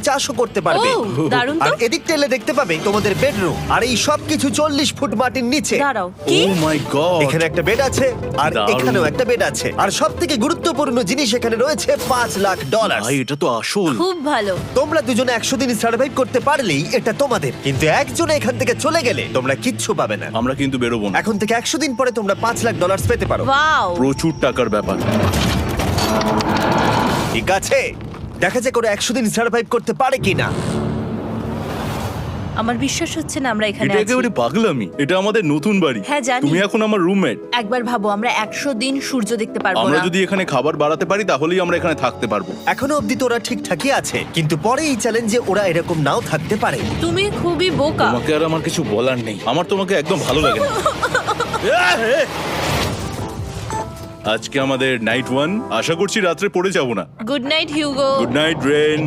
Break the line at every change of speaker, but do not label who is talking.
চাষও করতে পারবে।
ও, দারুণ তো।
আর এদিক টেলে দেখতে পাবে তোমাদের বেডরুম, আর এই সব কিছু 40 ফুট মাটির নিচে।
দাঁড়াও, কি?
ও মাই গড,
এখানে একটা বেড আছে, আর
দারুণ।
এখানেও একটা বেড আছে, আর সব থেকে গুরুত্বপূর্ণ জিনিস এখানে রয়েছে $5,00,000।
ভাই এটা তো আসল।
খুব ভালো।
তোমরা দুজনে 100 দিন সার্ভাইভ করতে পারলেই এটা তোমাদের, কিন্তু একজন এখান থেকে চলে গেলে তোমরা কিচ্ছু পাবে না।
আমরা কিন্তু বেরোবো না,
এখন থেকে 100 দিন পরে তোমরা $5,00,000 পেতে পারো।
ওয়াও।
প্রচুর টাকার ব্যাপার।
ঠিক আছে, দেখা যাক ওরা 100 দিন সার্ভাইভ করতে পারে কিনা।
আমার বিশ্বাস হচ্ছে না আমরা এখানে
এটা
আছি।
একেবারে পাগলামি। এটা আমাদের নতুন বাড়ি।
হ্যাঁ, জানি।
তুমি এখন আমার রুমমেট।
একবার ভাবো, আমরা 100 দিন সূর্য দেখতে পারবো
আমরা
না।
যদি এখানে খাবার বাড়াতে পারি তাহলেই আমরা এখানে থাকতে পারবো।
এখনো অব্দি তো ওরা ঠিকঠাকই আছে, কিন্তু পরে এই চ্যালেঞ্জে ওরা এরকম নাও থাকতে পারে।
তুমি খুবই বোকা।
তোমাকে আর আমার কিছু বলার নেই, আমার তোমাকে একদম ভালো লাগে না। আজকে আমাদের নাইট 1, আশা করছি রাত্রে পড়ে যাব না।
Good night Hugo.
Good night rain.